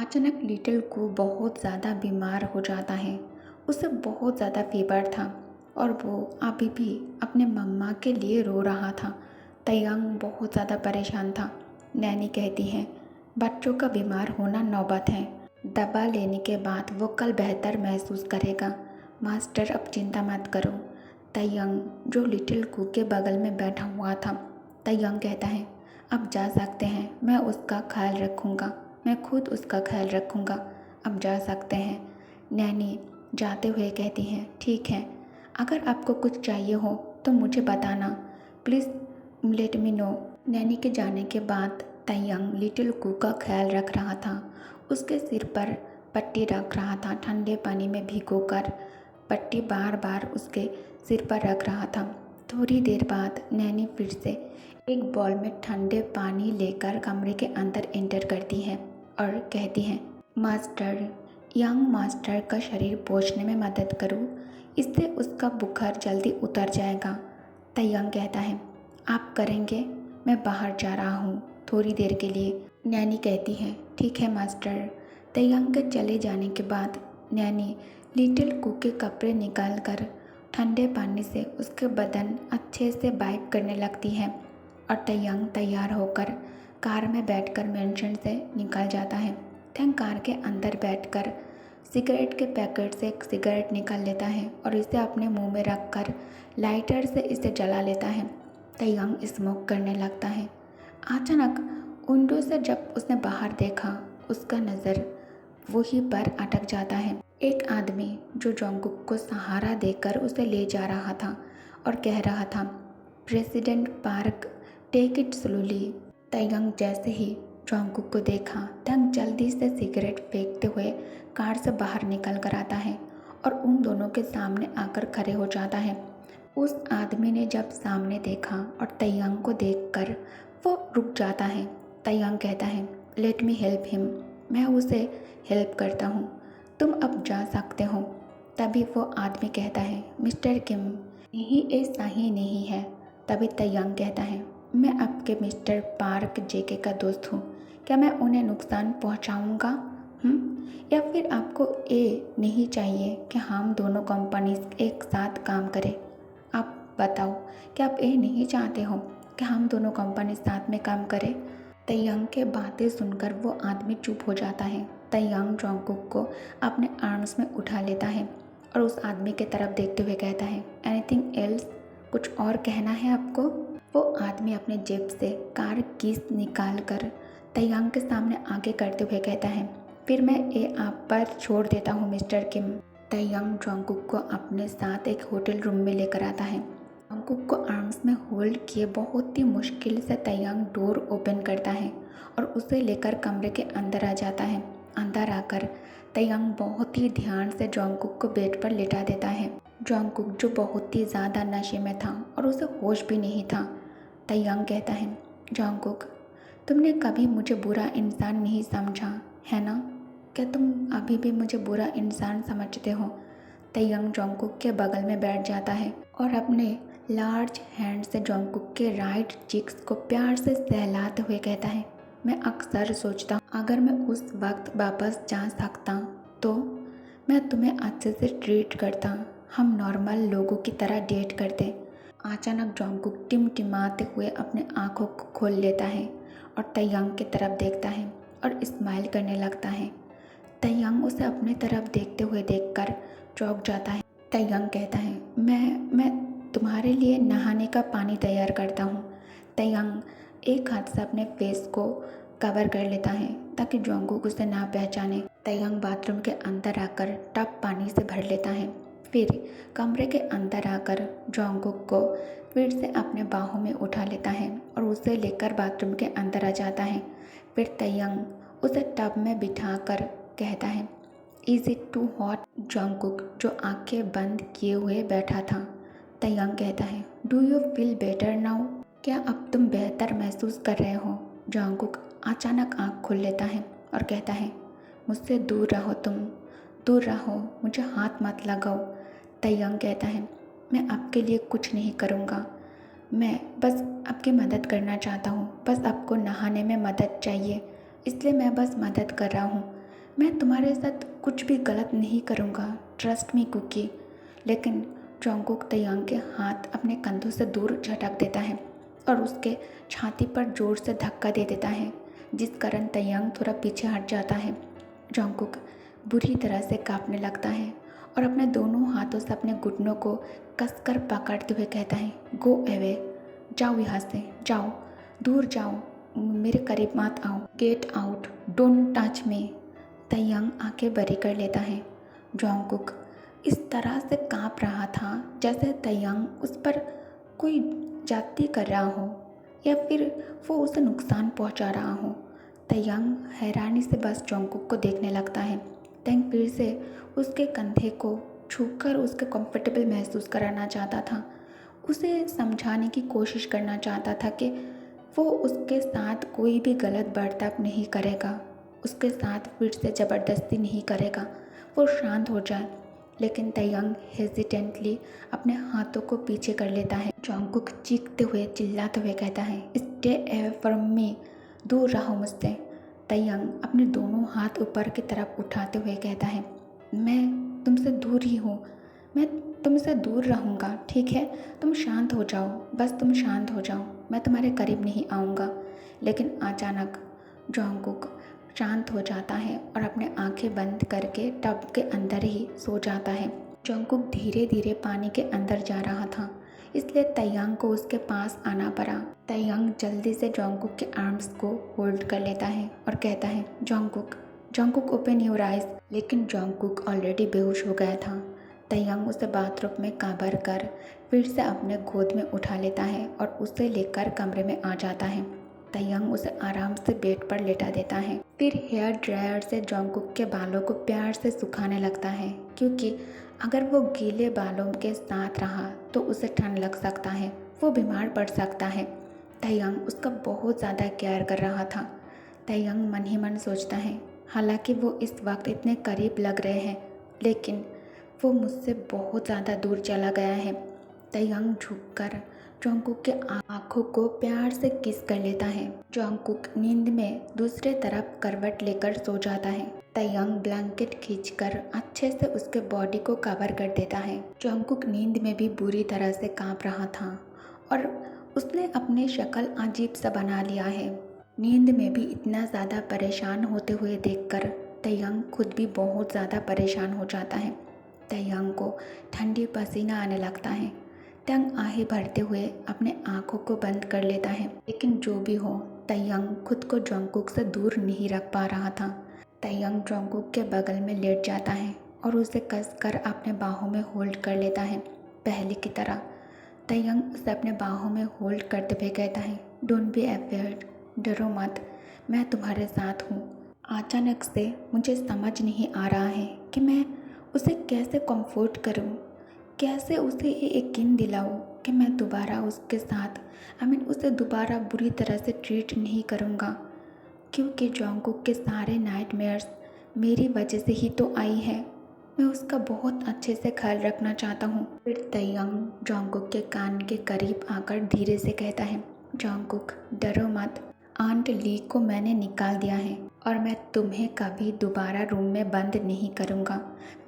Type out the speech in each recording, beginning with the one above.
अचानक लिटिल को बहुत ज़्यादा बीमार हो जाता है। उसे बहुत ज़्यादा फीवर था और वो अभी भी अपने मम्मा के लिए रो रहा था। तयंग बहुत ज़्यादा परेशान था। नैनी कहती है बच्चों का बीमार होना नौबत है। दवा लेने के बाद वो कल बेहतर महसूस करेगा। मास्टर अब चिंता मत करो। तयंग जो लिटिल कू के बगल में बैठा हुआ था। तयंग कहता है अब जा सकते हैं, मैं उसका ख्याल रखूँगा, मैं खुद उसका ख्याल रखूँगा, अब जा सकते हैं। नैनी जाते हुए कहती हैं ठीक है, अगर आपको कुछ चाहिए हो तो मुझे बताना, please let me know. Naini के जाने के बाद तयंग लिटिल कू का ख्याल रख रहा था। उसके सिर पर पट्टी रख रहा था, ठंडे पानी में भिगोकर पट्टी बार बार उसके सिर पर रख रहा था। थोड़ी देर बाद नैनी फिर से एक बॉल में ठंडे पानी लेकर कमरे के अंदर एंटर करती है और कहती है मास्टर, यंग मास्टर का शरीर पोंछने में मदद करो, इससे उसका बुखार जल्दी उतर जाएगा। तयंग कहता है आप करेंगे, मैं बाहर जा रहा हूँ थोड़ी देर के लिए। नैनी कहती है ठीक है मास्टर। तयंग के चले जाने के बाद नैनी लिटिल कू के कपड़े निकाल कर ठंडे पानी से उसके बदन अच्छे से वाइप करने लगती है और तयंग तैयार होकर कार में बैठकर मेंशन से निकल जाता है। तयंग कार के अंदर बैठकर सिगरेट के पैकेट से एक सिगरेट निकाल लेता है और इसे अपने मुंह में रखकर लाइटर से इसे जला लेता है। तयंग स्मोक करने लगता है। अचानक विंडो से जब उसने बाहर देखा, उसका नज़र वहीं पर अटक जाता है। एक आदमी जो जोंगकुक को सहारा देकर उसे ले जा रहा था और कह रहा था president park, take it slowly. Taeyang जैसे ही जोंगकुक को देखा, तयंग जल्दी से सिगरेट फेंकते हुए कार से बाहर निकल कर आता है और उन दोनों के सामने आकर खड़े हो जाता है। उस आदमी ने जब सामने देखा और तयंग को देखकर वो रुक जाता है। तयंग कहता है लेट मी हेल्प हिम, मैं उसे हेल्प करता हूँ, तुम अब जा सकते हो। तभी वो आदमी कहता है मिस्टर किम, नहीं ऐसा ही नहीं है। तभी तयंग कहता है मैं आपके मिस्टर पार्क जेके का दोस्त हूँ, क्या मैं उन्हें नुकसान पहुँचाऊँगा? या फिर आपको ये नहीं चाहिए कि हम दोनों कंपनीज एक साथ काम करें? आप बताओ, क्या आप ये नहीं चाहते हो कि हम दोनों कंपनी साथ में काम करें? तयंग के बातें सुनकर वो आदमी चुप हो जाता है। तयंग जोंगकुक को अपने आर्म्स में उठा लेता है और उस आदमी के तरफ देखते हुए कहता है एनीथिंग एल्स, कुछ और कहना है आपको? वो आदमी अपने जेब से कार कीस निकाल कर तयंग के सामने आगे करते हुए कहता है फिर मैं ये आप पर छोड़ देता हूँ मिस्टर किम। तयंग जोंगकुक को अपने साथ एक होटल रूम में लेकर आता है। जोंगकुक को आर्म्स में होल्ड किए बहुत ही मुश्किल से तयंग डोर ओपन करता है और उसे लेकर कमरे के अंदर आ जाता है। अंदर आकर तयंग बहुत ही ध्यान से जोंगकुक को बेड पर लेटा देता है। जोंगकुक जो बहुत ही ज़्यादा नशे में था और उसे होश भी नहीं था। तयंग कहता है जोंगकुक, तुमने कभी मुझे बुरा इंसान नहीं समझा है ना? क्या तुम अभी भी मुझे बुरा इंसान समझते हो? तयंग जोंगकुक के बगल में बैठ जाता है और अपने लार्ज हैंड से जोंगकुक के राइट चिक्स को प्यार से सहलाते हुए कहता है मैं अक्सर सोचता हूँ अगर मैं उस वक्त वापस जा सकता तो मैं तुम्हें अच्छे से ट्रीट करता, हम नॉर्मल लोगों की तरह डेट करते। अचानक जोंगकुक टिमटिमाते हुए अपने आँखों को खोल लेता है और तयंग की तरफ देखता है और स्माइल करने लगता है। तयंग उसे अपने तरफ देखते हुए देखकर चौंक जाता है। तयंग कहता है मैं तुम्हारे लिए नहाने का पानी तैयार करता हूँ। तयंग एक हाथ से अपने फेस को कवर कर लेता है ताकि जोंगकुक उसे ना पहचाने। तयंग बाथरूम के अंदर आकर टब पानी से भर लेता है। फिर कमरे के अंदर आकर जोंगकुक को फिर से अपने बाहों में उठा लेता है और उसे लेकर बाथरूम के अंदर आ जाता है। फिर तयंग उसे टब में बिठाकर कहता है is it too hot? Jungkook जो आंखें बंद किए हुए बैठा था। तयंग कहता है do you feel better now? क्या अब तुम बेहतर महसूस कर रहे हो? जोंगकुक अचानक आँख खोल लेता है और कहता है मुझसे दूर रहो, तुम दूर रहो, मुझे हाथ मत लगाओ। तयंग कहता है मैं आपके लिए कुछ नहीं करूँगा, मैं बस आपकी मदद करना चाहता हूँ, बस आपको नहाने में मदद चाहिए, इसलिए मैं बस मदद कर रहा हूँ। मैं तुम्हारे साथ कुछ भी गलत नहीं करूँगा, ट्रस्ट मी कुकी। लेकिन जोंगकुक तैयांग के हाथ अपने कंधों से दूर झटक देता है और उसके छाती पर जोर से धक्का दे देता है, जिस कारण तैयांग थोड़ा पीछे हट जाता है। जोंगकुक बुरी तरह से कांपने लगता है और अपने दोनों हाथों से अपने घुटनों को कसकर पकड़ते हुए कहता है, गो अवे, जाओ यहाँ से, जाओ, दूर जाओ, मेरे करीब मत आओ, get out, don't touch me. Taeyang आंखें बड़ी कर लेता है। जोंगकुक इस तरह से कांप रहा था जैसे तैयांग उस पर कोई जाति कर रहा हो या फिर वो उसे नुकसान पहुंचा रहा हो। तैयांग हैरानी से बस जोंगकुक को देखने लगता है। तैयांग फिर से उसके कंधे को छूकर उसके कंफर्टेबल महसूस कराना चाहता था, उसे समझाने की कोशिश करना चाहता था कि वो उसके साथ कोई भी गलत बर्ताव नहीं करेगा, उसके साथ फिर से ज़बरदस्ती नहीं करेगा, वो शांत हो जाए। लेकिन तैयांग हेजिटेंटली अपने हाथों को पीछे कर लेता है। जोंगकुक चीखते हुए चिल्लाते हुए कहता है, स्टे अवे फ्रॉम मी, दूर रहो मुझसे। तैयांग अपने दोनों हाथ ऊपर की तरफ उठाते हुए कहता है, मैं तुमसे दूर ही हूँ, मैं तुमसे दूर रहूँगा, ठीक है, तुम शांत हो जाओ, बस तुम शांत हो जाओ, मैं तुम्हारे करीब नहीं आऊँगा। लेकिन अचानक जोंगकुक शांत हो जाता है और अपने आंखें बंद करके टब के अंदर ही सो जाता है। जोंगकुक धीरे धीरे पानी के अंदर जा रहा था, इसलिए तैयांग को उसके पास आना पड़ा। तैयांग जल्दी से जोंगकुक के आर्म्स को होल्ड कर लेता है और कहता है, Jungkook, Jungkook open your eyes. लेकिन जोंगकुक ऑलरेडी बेहोश हो गया था। तैयांग उसे बाथरूम में काबर कर फिर से अपने गोद में उठा लेता है और उसे लेकर कमरे में आ जाता है। तैयांग उसे आराम से बेड पर लेटा देता है, फिर हेयर ड्रायर से जोंगकुक के बालों को प्यार से सुखाने लगता है, क्योंकि अगर वो गीले बालों के साथ रहा तो उसे ठंड लग सकता है, वो बीमार पड़ सकता है। तैयांग उसका बहुत ज़्यादा केयर कर रहा था। तैयांग मन ही मन सोचता है, हालांकि वो इस वक्त इतने करीब लग रहे हैं, लेकिन वो मुझसे बहुत ज़्यादा दूर चला गया है। तैयांग झुककर जोंगकुक के आँखों को प्यार से किस कर लेता है। जोंगकुक नींद में दूसरे तरफ करवट लेकर सो जाता है। तैयांग ब्लैंकेट खींचकर अच्छे से उसके बॉडी को कवर कर देता है। जोंगकुक नींद में भी बुरी तरह से कांप रहा था और उसने अपनी शक्ल अजीब सा बना लिया है। नींद में भी इतना ज़्यादा परेशान होते हुए देखकर तैयांग खुद भी बहुत ज़्यादा परेशान हो जाता है। तैयांग को ठंडी पसीना आने लगता है। तैयांग आहें भरते हुए अपने आँखों को बंद कर लेता है, लेकिन जो भी हो तैयांग खुद को जोंगकुक से दूर नहीं रख पा रहा था। तैयांग जोंगकुक के बगल में लेट जाता है और उसे कसकर अपने बाहों में होल्ड कर लेता है। पहले की तरह तैयांग उसे अपने बाहों में होल्ड करते हुए कहता है, डोंट बी अफेयर्ड, डरो मत, मैं तुम्हारे साथ हूँ। अचानक से मुझे समझ नहीं आ रहा है कि मैं उसे कैसे कंफर्ट करूँ, कैसे उसे ये यकीन दिलाऊं कि मैं दोबारा उसके साथ उसे दोबारा बुरी तरह से ट्रीट नहीं करूँगा, क्योंकि जोंगकुक के सारे नाइटमेयर्स मेरी वजह से ही तो आई है। मैं उसका बहुत अच्छे से ख्याल रखना चाहता हूँ। फिर तैयांग जोंगकुक के कान के करीब आकर धीरे से कहता है, जोंगकुक डरो मत, आंट ली को मैंने निकाल दिया है और मैं तुम्हें कभी दोबारा रूम में बंद नहीं करूँगा।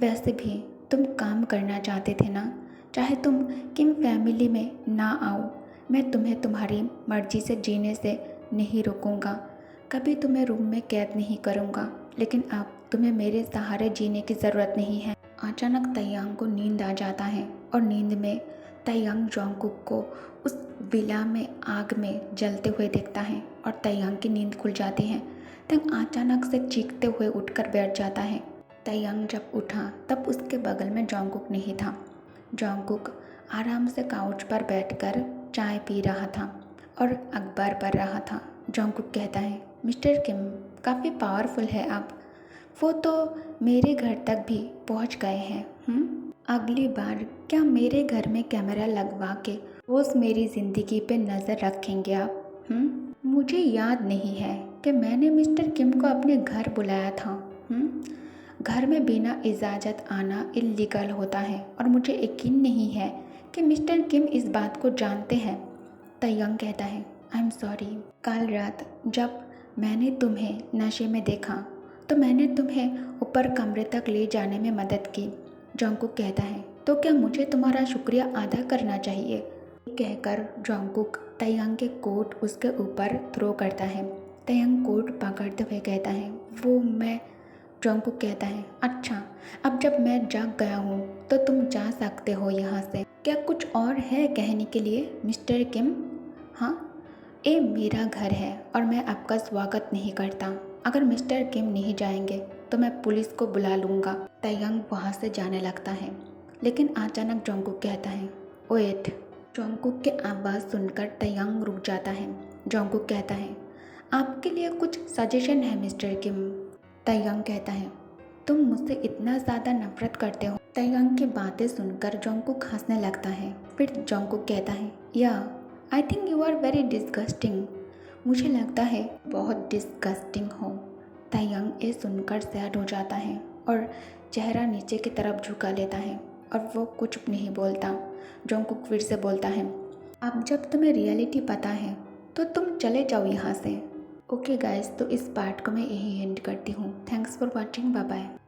वैसे भी तुम काम करना चाहते थे ना, चाहे तुम किम फैमिली में ना आओ, मैं तुम्हें तुम्हारी मर्जी से जीने से नहीं रोकूंगा, कभी तुम्हें रूम में कैद नहीं करूंगा, लेकिन अब तुम्हें मेरे सहारे जीने की ज़रूरत नहीं है। अचानक तैयांग को नींद आ जाता है और नींद में तैयांग जोंगकुक को उस विला में आग में जलते हुए देखता है और तैयांग की नींद खुल जाती है। तैयांग अचानक से चीखते हुए उठकर बैठ जाता है। तैयांग जब उठा तब उसके बगल में जोंगकुक नहीं था। जोंगकुक आराम से काउच पर बैठकर चाय पी रहा था और अखबार पढ़ रहा था। जोंगकुक कहता है, मिस्टर किम काफ़ी पावरफुल है आप, वो तो मेरे घर तक भी पहुंच गए हैं। अगली बार क्या मेरे घर में कैमरा लगवा के रोज़ मेरी ज़िंदगी पे नज़र रखेंगे आप? मुझे याद नहीं है कि मैंने मिस्टर किम को अपने घर बुलाया था। घर में बिना इजाज़त आना इल्लीगल होता है और मुझे यकीन नहीं है कि मिस्टर किम इस बात को जानते हैं। तैयांग कहता है, आई एम सॉरी, कल रात जब मैंने तुम्हें नशे में देखा तो मैंने तुम्हें ऊपर कमरे तक ले जाने में मदद की। जोंगकुक कहता है, तो क्या मुझे तुम्हारा शुक्रिया अदा करना चाहिए? कहकर जोंगकुक तायांग के कोट उसके ऊपर थ्रो करता है। तायांग कोट पकड़ते हुए कहता है, वो मैं। जोंगकुक कहता है, अच्छा, अब जब मैं जाग गया हूँ तो तुम जा सकते हो यहाँ से। क्या कुछ और है कहने के लिए मिस्टर किम? हाँ, ये मेरा घर है और मैं आपका स्वागत नहीं करता। अगर मिस्टर किम नहीं जाएंगे तो मैं पुलिस को बुला लूँगा। तायांग वहाँ से जाने लगता है, लेकिन अचानक जोंगकुक कहता है, वेट। जोंगकुक की आवाज़ सुनकर तायांग रुक जाता है। जोंगकुक कहता है, आपके लिए कुछ सजेशन है मिस्टर किम? तायांग कहता है, तुम मुझसे इतना ज़्यादा नफरत करते हो? तायांग की बातें सुनकर जोंगकुक हंसने लगता है। फिर जोंगकुक कहता है, yeah I think you are very disgusting. मुझे लगता है बहुत डिस्गस्टिंग हो। तायांग ये सुनकर सैड हो जाता है और चेहरा नीचे की तरफ झुका लेता है और वो कुछ नहीं बोलता। जोंगकुक फिर से बोलता है, अब जब तुम्हें रियलिटी पता है तो तुम चले जाओ यहाँ से। ओके गाइस, तो इस पार्ट को मैं यही एंड करती हूँ। Thanks for watching, bye bye.